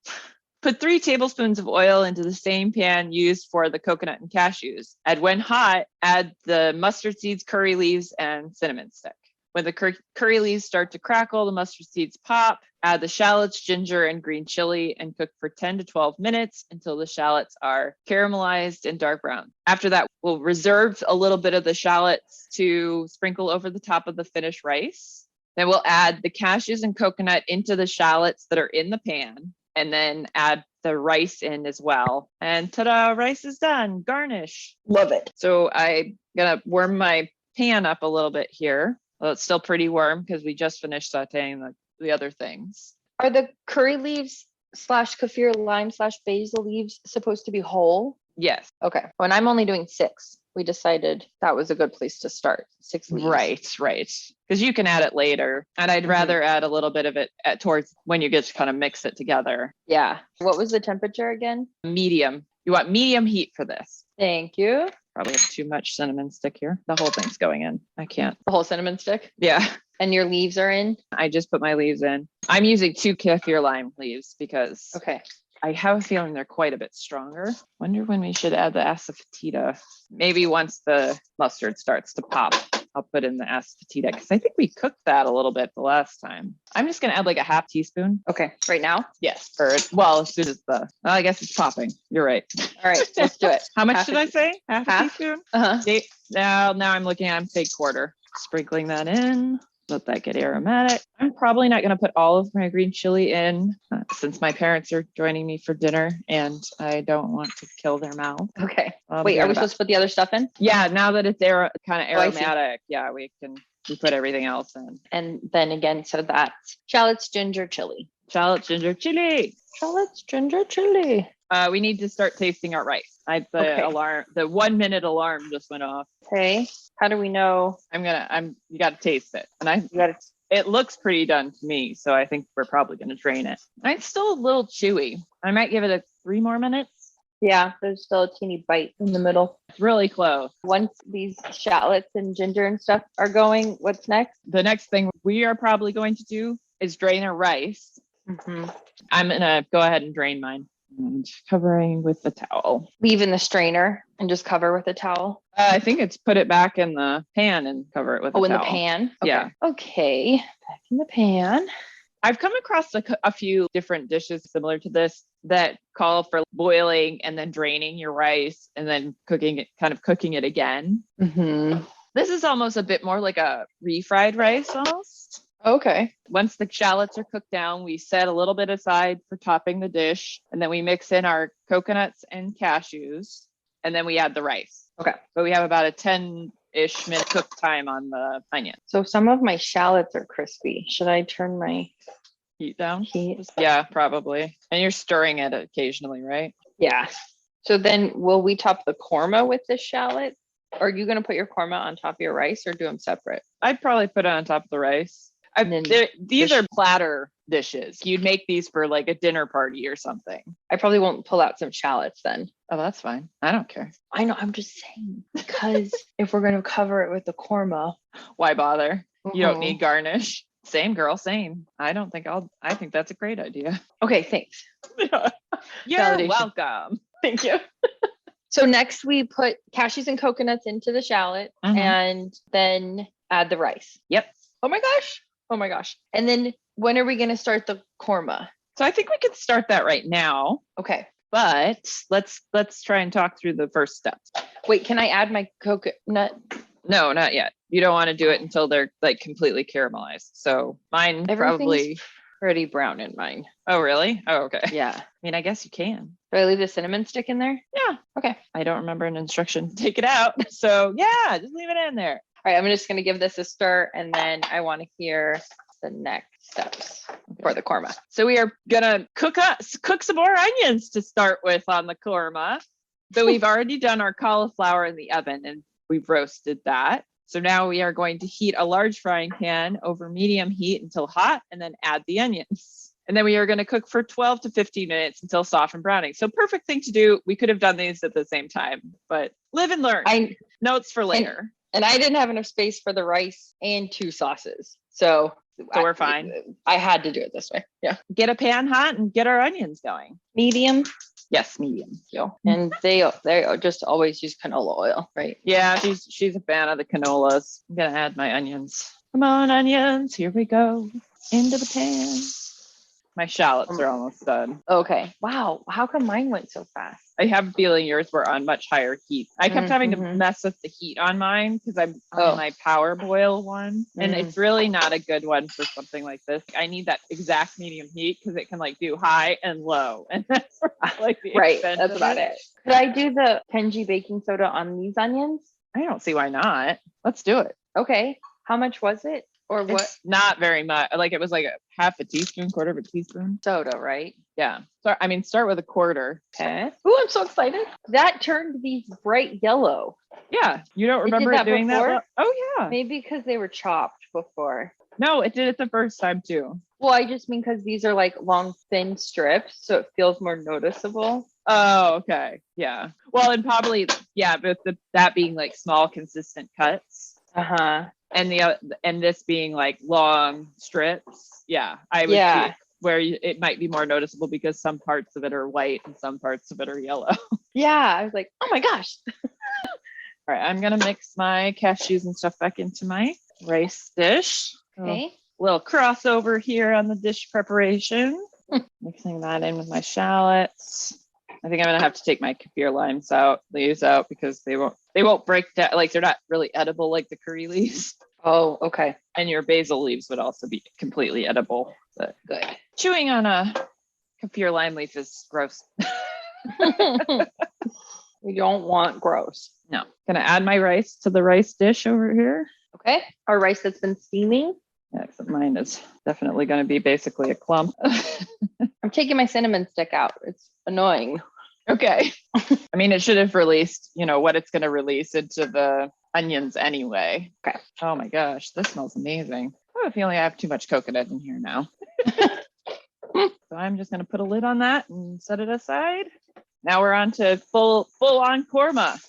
Put 3 tablespoons of oil into the same pan used for the coconut and cashews. And when hot, add the mustard seeds, curry leaves, and cinnamon stick. When the curry leaves start to crackle, the mustard seeds pop. Add the shallots, ginger, and green chili and cook for 10 to 12 minutes until the shallots are caramelized and dark brown. After that, we'll reserve a little bit of the shallots to sprinkle over the top of the finished rice. Then we'll add the cashews and coconut into the shallots that are in the pan, and then add the rice in as well. And ta-da, rice is done. Garnish. Love it. So I'm gonna warm my pan up a little bit here. Well, it's still pretty warm because we just finished sauteing the other things. Are the curry leaves / kaffir lime / basil leaves supposed to be whole? Yes. Okay. When I'm only doing 6, we decided that was a good place to start. 6 leaves. Right. Because you can add it later. And I'd rather add a little bit of it towards when you get to kind of mix it together. Yeah. What was the temperature again? Medium. You want medium heat for this. Thank you. Probably have too much cinnamon stick here. The whole thing's going in. I can't. The whole cinnamon stick? Yeah. And your leaves are in? I just put my leaves in. I'm using 2 kaffir lime leaves because Okay. I have a feeling they're quite a bit stronger. Wonder when we should add the asafoetida. Maybe once the mustard starts to pop, I'll put in the asafoetida because I think we cooked that a little bit the last time. I'm just going to add like a half teaspoon. Okay. Right now? Yes. Or, well, as soon as I guess it's popping. You're right. All right. Let's do it. How much did I say? Half a teaspoon? Uh-huh. Now I'm looking at a big quarter. Sprinkling that in. Let that get aromatic. I'm probably not going to put all of my green chili in since my parents are joining me for dinner and I don't want to kill their mouth. Okay. Wait, are we supposed to put the other stuff in? Yeah, now that it's kind of Oh, I see. aromatic, yeah, we put everything else in. And then again, so that's shallots, ginger, chili. Shallots, ginger, chili. Shallots, ginger, chili. We need to start tasting our rice. The 1 minute alarm just went off. Okay. How do we know? You got to taste it. And it looks pretty done to me. So I think we're probably going to drain it. It's still a little chewy. I might give it 3 more minutes. Yeah, there's still a teeny bite in the middle. It's really close. Once these shallots and ginger and stuff are going, what's next? The next thing we are probably going to do is drain our rice. Mm-hmm. I'm going to go ahead and drain mine. And covering with the towel. Leave in the strainer and just cover with a towel. I think it's put it back in the pan and cover it with a towel. In the pan? Okay. Yeah. Okay. Back in the pan. I've come across a few different dishes similar to this that call for boiling and then draining your rice and then cooking it again. Mm-hmm. This is almost a bit more like a refried rice almost. Okay. Once the shallots are cooked down, we set a little bit aside for topping the dish. And then we mix in our coconuts and cashews. And then we add the rice. Okay. But we have about a 10-ish minute cook time on the onion. So some of my shallots are crispy. Should I turn my Heat down? heat? Yeah, probably. And you're stirring it occasionally, right? Yeah. So then will we top the korma with the shallot? Or are you going to put your korma on top of your rice or do them separate? I'd probably put it on top of the rice. These are platter dishes. You'd make these for like a dinner party or something. I probably won't pull out some shallots then. Oh, that's fine. I don't care. I know. I'm just saying because if we're going to cover it with the korma, why bother? You don't need garnish. Same girl, same. I think that's a great idea. Okay, thanks. You're Validation. welcome. Thank you. So next we put cashews and coconuts into the shallot and then add the rice. Yep. Oh my gosh. And then when are we going to start the korma? So I think we could start that right now. Okay. But let's try and talk through the first steps. Wait, can I add my coconut? No, not yet. You don't want to do it until they're like completely caramelized. So mine probably pretty brown in mine. Oh, really? Oh, okay. Yeah. I mean, I guess you can. Do I leave the cinnamon stick in there? Yeah. Okay. I don't remember an instruction to take it out. So yeah, just leave it in there. All right. I'm just going to give this a stir and then I want to hear the next steps for the korma. So we are going to cook some more onions to start with on the korma. So we've already done our cauliflower in the oven and we've roasted that. So now we are going to heat a large frying pan over medium heat until hot and then add the onions. And then we are going to cook for 12 to 15 minutes until soft and browning. So perfect thing to do. We could have done these at the same time, but live and learn. Notes for later. And I didn't have enough space for the rice and 2 sauces. So we're fine. I had to do it this way. Yeah. Get a pan hot and get our onions going. Medium. Yes, medium. And they just always use canola oil, right? Yeah, she's a fan of the canolas. I'm gonna add my onions. Come on, onions. Here we go. Into the pan. My shallots are almost done. Okay. Wow. How come mine went so fast? I have a feeling yours were on much higher heat. I kept having to mess with the heat on mine because I'm on my power boil one. And it's really not a good one for something like this. I need that exact medium heat because it can like do high and low. And that's like the right. That's about it. Could I do the Kenji baking soda on these onions? I don't see why not. Let's do it. Okay. How much was it? Or what? It's not very much. Like it was like a half a teaspoon, quarter of a teaspoon. Soda, right? Yeah. So I mean, start with a quarter. Okay. Oh, I'm so excited. That turned these bright yellow. Yeah. You don't remember it doing before? that? Oh yeah. Maybe because they were chopped before. No, it did it the first time too. Well, I just mean because these are like long, thin strips, so it feels more noticeable. Oh, okay. Yeah. Well, and probably, yeah, but that being like small, consistent cuts. and this being like long strips. Yeah, I would see where it might be more noticeable because some parts of it are white and some parts of it are yellow. Yeah, I was like, oh my gosh. All right, I'm gonna mix my cashews and stuff back into my rice dish. Okay. Little crossover here on the dish preparation. Mixing that in with my shallots. I think I'm gonna have to take my kaffir leaves out because they won't break down. Like they're not really edible like the curry leaves. Oh, okay. And your basil leaves would also be completely edible. But Good. Chewing on a kaffir lime leaf is gross. We don't want gross. No. Gonna add my rice to the rice dish over here. Okay. Our rice that's been steaming. Yeah, except mine is definitely going to be basically a clump. I'm taking my cinnamon stick out. It's annoying. Okay. I mean, it should have released, what it's going to release into the onions anyway. Okay. Oh my gosh, this smells amazing. I have a feeling I have too much coconut in here now. So I'm just going to put a lid on that and set it aside. Now we're on to full on korma.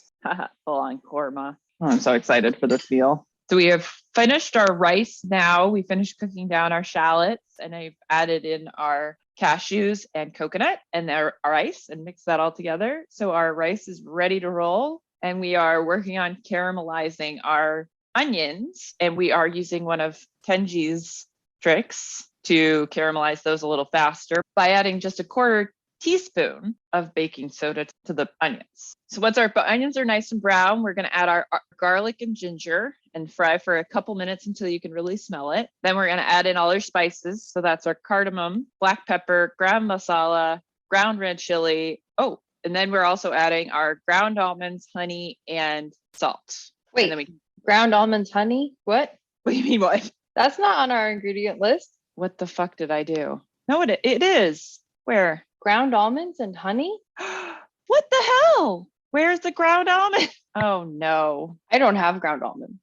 Full on korma. Oh, I'm so excited for this meal. So we have finished our rice now. We finished cooking down our shallots and I've added in our cashews and coconut and our rice and mixed that all together. So our rice is ready to roll and we are working on caramelizing our onions and we are using one of Kenji's tricks to caramelize those a little faster by adding just a quarter teaspoon of baking soda to the onions. So once our onions are nice and brown, we're going to add our garlic and ginger and fry for a couple minutes until you can really smell it. Then we're going to add in all our spices. So that's our cardamom, black pepper, ground masala, ground red chili. Oh, and then we're also adding our ground almonds, honey, and salt. Wait, and then ground almonds, honey? What? What do you mean what? That's not on our ingredient list. What the fuck did I do? No, it is. Where? Ground almonds and honey? What the hell? Where's the ground almond? Oh no. I don't have ground almonds.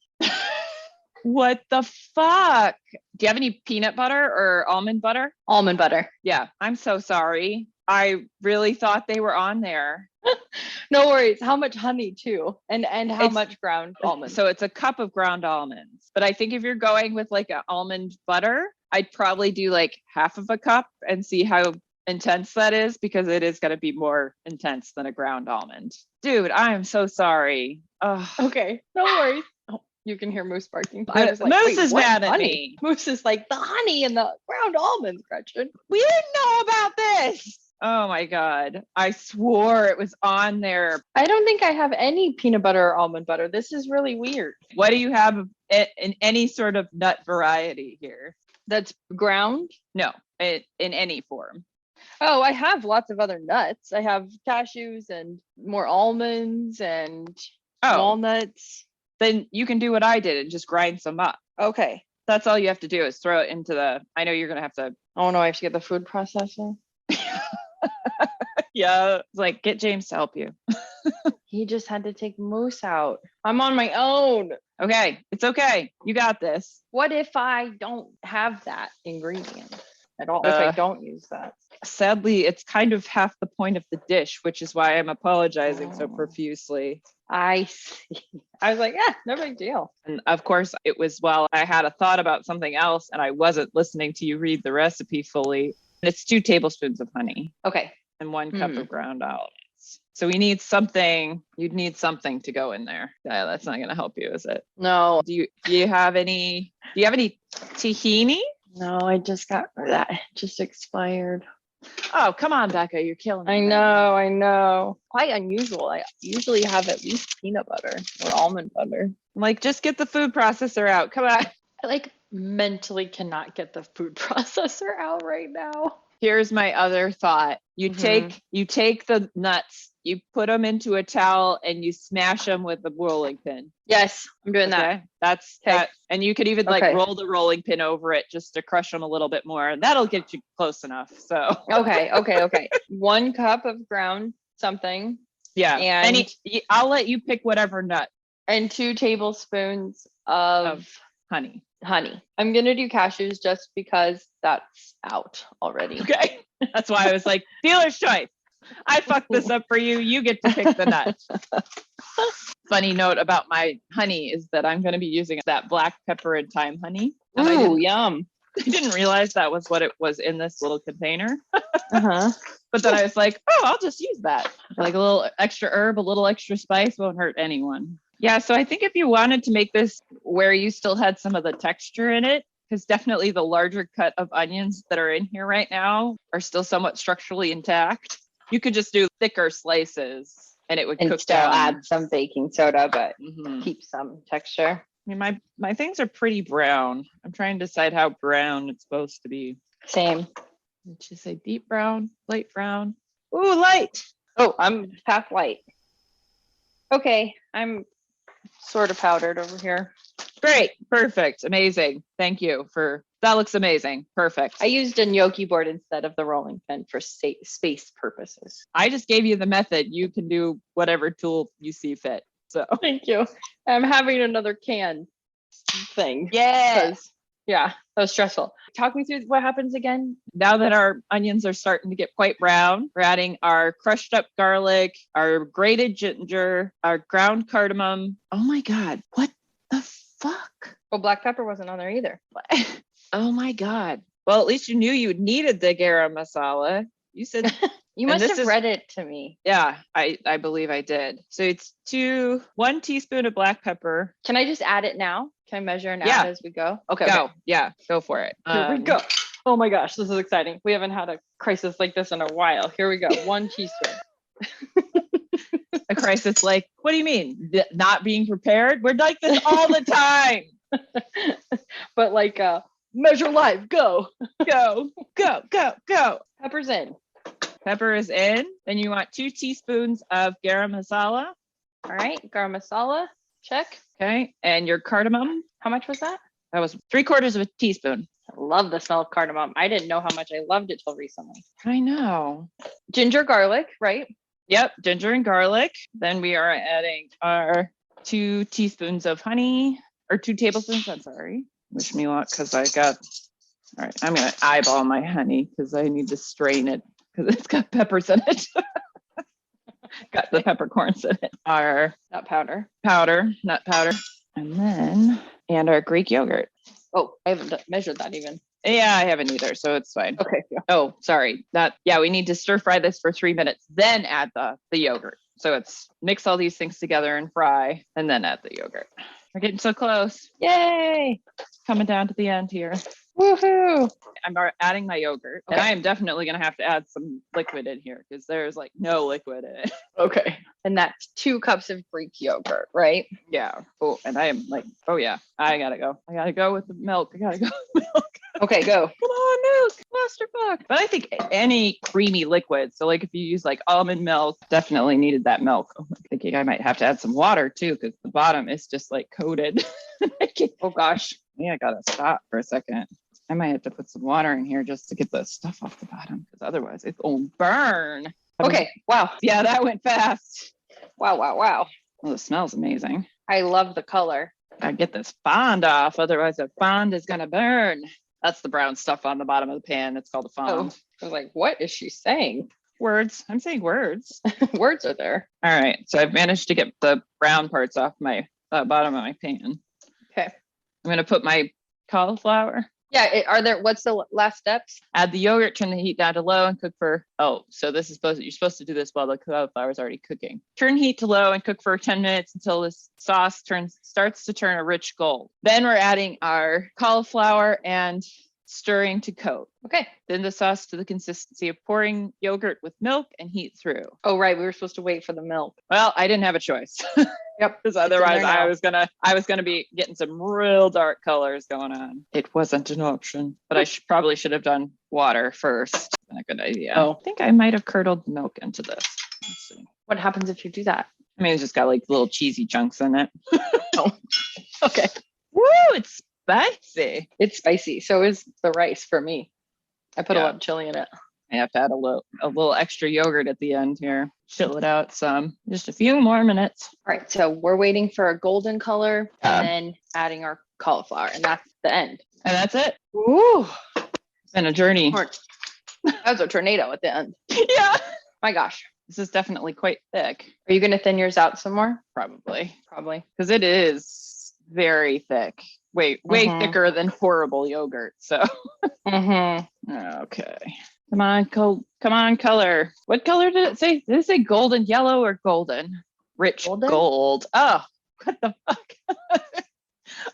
What the fuck? Do you have any peanut butter or almond butter? Almond butter. Yeah, I'm so sorry. I really thought they were on there. No worries. How much honey too? And how much ground almonds? So it's a cup of ground almonds. But I think if you're going with like an almond butter, I'd probably do like half of a cup and see how intense that is because it is going to be more intense than a ground almond. Dude, I am so sorry. Ugh. Okay, no worries. Oh, you can hear Moose barking. I was like, Moose is mad at me. Moose is like, the honey and the ground almonds, Gretchen. We didn't know about this. Oh my God. I swore it was on there. I don't think I have any peanut butter or almond butter. This is really weird. What do you have in any sort of nut variety here? That's ground? No, in any form. Oh, I have lots of other nuts. I have cashews and more almonds and walnuts. Then you can do what I did and just grind some up. Okay. That's all you have to do is throw it into I know you're going to have to. Oh no, I have to get the food processor. Yeah. It's like, get James to help you. He just had to take Moose out. I'm on my own. Okay. It's okay. You got this. What if I don't have that ingredient at all? If I don't use that? Sadly, it's kind of half the point of the dish, which is why I'm apologizing so profusely. I see. I was like, yeah, no big deal. And of course, it was while I had a thought about something else and I wasn't listening to you read the recipe fully. It's 2 tablespoons of honey. Okay. And 1 cup of ground almonds. So we need something. You'd need something to go in there. Yeah, that's not going to help you, is it? No. Do you have any tahini? No, I just got that. It just expired. Oh, come on, Becca. You're killing me. I know. Quite unusual. I usually have at least peanut butter or almond butter. Like, just get the food processor out. Come on. I mentally cannot get the food processor out right now. Here's my other thought. You take the nuts, you put them into a towel and you smash them with a rolling pin. Yes, I'm doing that. That's that. And you could even roll the rolling pin over it just to crush them a little bit more. And that'll get you close enough. So Okay. 1 cup of ground something. Yeah. And I'll let you pick whatever nut. And 2 tablespoons of honey. I'm going to do cashews just because that's out already. Okay. That's why I was like, dealer's choice. I fucked this up for you. You get to pick the nuts. Funny note about my honey is that I'm going to be using that black pepper and thyme honey. And Ooh, yum. I didn't realize that was what it was in this little container. Uh-huh. But then I was like, oh, I'll just use that. Like a little extra herb, a little extra spice won't hurt anyone. Yeah, so I think if you wanted to make this where you still had some of the texture in it, because definitely the larger cut of onions that are in here right now are still somewhat structurally intact. You could just do thicker slices and it would And cook still down. add some baking soda, but Mhm. keep some texture. I mean, my things are pretty brown. I'm trying to decide how brown it's supposed to be. Same. Did you say deep brown, light brown? Ooh, light. Oh, I'm half light. Okay, I'm sort of powdered over here. Great, perfect, amazing. Thank you that looks amazing. Perfect. I used a gnocchi board instead of the rolling pin for space purposes. I just gave you the method. You can do whatever tool you see fit. So Thank you. I'm having another can thing. yes. Yeah, that was stressful. Talk me through what happens again. Now that our onions are starting to get quite brown, we're adding our crushed up garlic, our grated ginger, our ground cardamom. Oh my God, what the fuck? Well, black pepper wasn't on there either. Oh my God. Well, at least you knew you needed the garam masala. You said You must have read it to me. Yeah, I believe I did. So it's 1 teaspoon of black pepper. Can I just add it now? Can I measure and Yeah. add as we go? Okay. Go. Okay. Yeah, go for it. Here we go. Oh my gosh, this is exciting. We haven't had a crisis like this in a while. Here we go. 1 teaspoon. A crisis like, what do you mean? Not being prepared? We're like this all the time. But like measure live, go. Go. Pepper's in. Pepper is in. Then you want 2 teaspoons of garam masala. All right, garam masala, check. Okay. And your cardamom. How much was that? That was 3/4 of a teaspoon. I love the smell of cardamom. I didn't know how much I loved it till recently. I know. Ginger, garlic, right? Yep, ginger and garlic. Then we are adding our 2 teaspoons of honey, or 2 tablespoons, I'm sorry. Wish me luck, because all right, I'm going to eyeball my honey because I need to strain it because it's got peppers in it. Got the peppercorns in it. Our Nut powder. nut powder. And our Greek yogurt. Oh, I haven't measured that even. Yeah, I haven't either, so it's fine. Okay. Yeah. Oh, sorry. We need to stir fry this for 3 minutes, then add the yogurt. So it's mix all these things together and fry, and then add the yogurt. We're getting so close. Yay! Coming down to the end here. Woohoo! I'm adding my yogurt, and I am definitely going to have to add some liquid in here because there's like no liquid in it. Okay. And that's 2 cups of Greek yogurt, right? Yeah. Oh, and I am like, oh yeah, I gotta go with the milk. I gotta go with milk. Okay, go. Come on, milk, masterfuck. But I think any creamy liquid. So like if you use like almond milk, definitely needed that milk. Oh, I'm thinking I might have to add some water too because the bottom is just like coated. Oh gosh. Yeah, I gotta stop for a second. I might have to put some water in here just to get the stuff off the bottom because otherwise it will burn. Okay. Wow. Yeah, that went fast. Wow. Well, it smells amazing. I love the color. I get this fond off, otherwise the fond is gonna burn. That's the brown stuff on the bottom of the pan. It's called a fond. Oh, I was like, what is she saying? Words. I'm saying words. Words are there. All right. So I've managed to get the brown parts off my bottom of my pan. Okay. I'm gonna put my cauliflower. Yeah. What's the last steps? Add the yogurt, turn the heat down to low and cook for, so this is you're supposed to do this while the cauliflower is already cooking. Turn heat to low and cook for 10 minutes until this sauce starts to turn a rich gold. Then we're adding our cauliflower and stirring to coat. Okay. Then the sauce to the consistency of pouring yogurt with milk and heat through. Oh, right. We were supposed to wait for the milk. Well, I didn't have a choice. Yep. Because otherwise I was gonna be getting some real dark colors going on. It wasn't an option, but I probably should have done water first. Been a good idea. Oh. I think I might have curdled milk into this. Let's see. What happens if you do that? I mean, it's just got like little cheesy chunks in it. Oh. Okay. Woo! It's spicy. It's spicy. So is the rice for me. I put a lot of chili in it. I have to add a little extra yogurt at the end here. Chill it out some. Just a few more minutes. All right. So we're waiting for a golden color and then adding our cauliflower. And that's the end. And that's it. Ooh. It's been a journey. That was a tornado at the end. Yeah. My gosh. This is definitely quite thick. Are you going to thin yours out some more? Probably. Probably. Because it is very thick. Way thicker than horrible yogurt. So. Okay. Come on, come on, color. What color did it say? Did it say golden yellow or golden? Rich gold. Oh, what the fuck?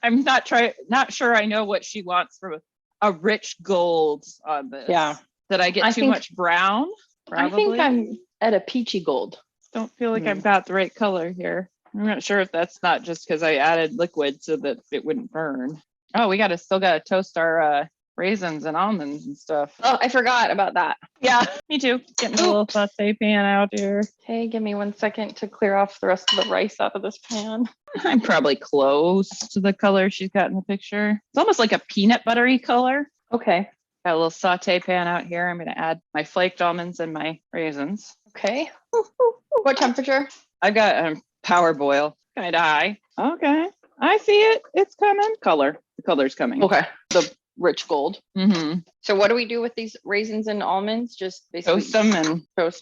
I'm not sure I know what she wants for a rich gold on this. Yeah. Did I get too much brown? Probably. I think I'm at a peachy gold. Don't feel like I've got the right color here. I'm not sure if that's not just because I added liquid so that it wouldn't burn. Oh, we still gotta toast our raisins and almonds and stuff. Oh, I forgot about that. Yeah, me too. Getting a little saute pan out here. Okay, give me 1 second to clear off the rest of the rice out of this pan. I'm probably close to the color she's got in the picture. It's almost like a peanut buttery color. Okay. Got a little saute pan out here. I'm going to add my flaked almonds and my raisins. Okay. What temperature? I've got power boil, kind of high. Okay. I see it. It's coming. The color's coming. Okay. The rich gold. Mm-hmm. So what do we do with these raisins and almonds? Just basically toast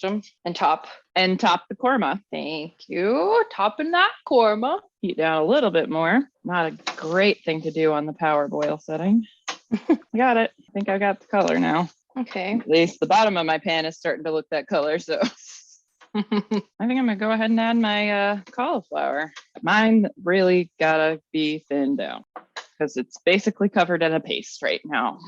them and top the korma. Thank you. Topping that korma. Heat down a little bit more. Not a great thing to do on the power boil setting. Got it. I think I got the color now. Okay. At least the bottom of my pan is starting to look that color. So I think I'm gonna go ahead and add my cauliflower. Mine really gotta be thinned down because it's basically covered in a paste right now.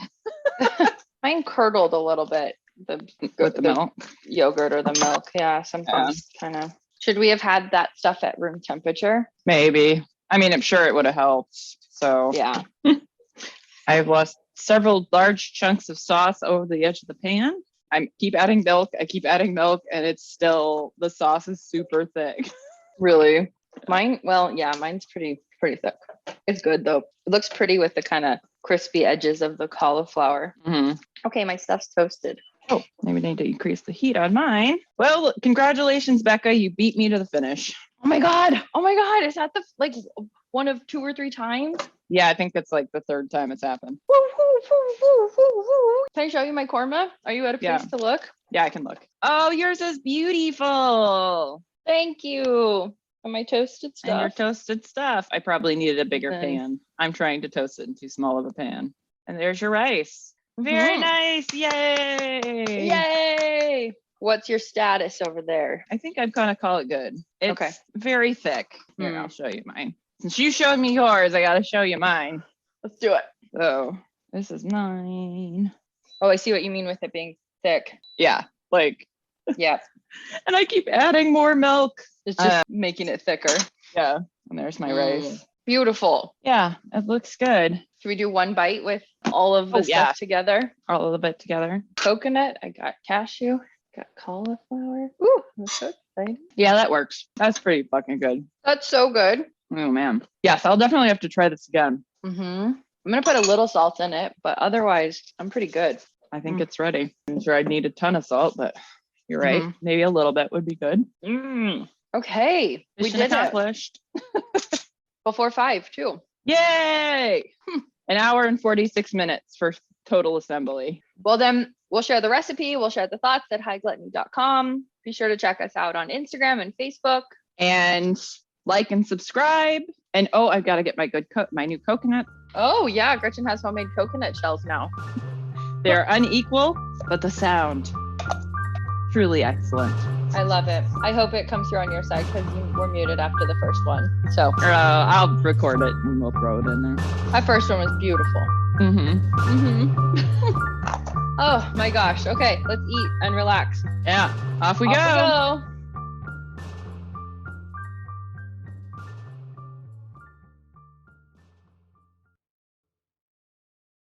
Mine curdled a little bit. With the milk, yogurt or the milk. Yeah, sometimes kind of. Should we have had that stuff at room temperature? Maybe. I mean, I'm sure it would have helped. So yeah. I've lost several large chunks of sauce over the edge of the pan. I keep adding milk, and it's still, the sauce is super thick. Really? Mine's pretty thick. It's good though. It looks pretty with the kind of crispy edges of the cauliflower. Mm-hmm. Okay, my stuff's toasted. Oh, maybe I need to increase the heat on mine. Well, congratulations, Becca. You beat me to the finish. Oh my God. Is that one of 2 or 3 times? Yeah, I think it's like the 3rd time it's happened. Can I show you my korma? Are you at a place to look? Yeah, I can look. Oh, yours is beautiful. Thank you. And my toasted stuff. And your toasted stuff. I probably needed a bigger pan. I'm trying to toast it in too small of a pan. And there's your rice. Very nice. Yay. Yay. What's your status over there? I think I'd kind of call it good. It's very thick. Here, I'll show you mine. Since you showed me yours, I got to show you mine. Let's do it. So this is mine. Oh, I see what you mean with it being thick. Yeah. Yeah. And I keep adding more milk. It's just making it thicker. Yeah. And there's my rice. Beautiful. Yeah. It looks good. Should we do one bite with all of the stuff together? All of it together. Coconut. I got cashew. Got cauliflower. Ooh, that's so exciting. Yeah, that works. That's pretty fucking good. That's so good. Oh, man. Yes, I'll definitely have to try this again. Mm-hmm. I'm going to put a little salt in it, but otherwise, I'm pretty good. I think it's ready. I'm sure I'd need a ton of salt, but you're right. Maybe a little bit would be good. Okay. We did accomplished. Before 5, too. Yay! An hour and 46 minutes for total assembly. Well, then we'll share the recipe. We'll share the thoughts at highgluttony.com. Be sure to check us out on Instagram and Facebook. And like and subscribe. And I've got to get my new coconut. Oh, yeah. Gretchen has homemade coconut shells now. They're unequal, but the sound, truly excellent. I love it. I hope it comes through on your side because you were muted after the first one. So I'll record it and we'll throw it in there. That first one was beautiful. Oh my gosh. Okay, let's eat and relax. Yeah, off we go.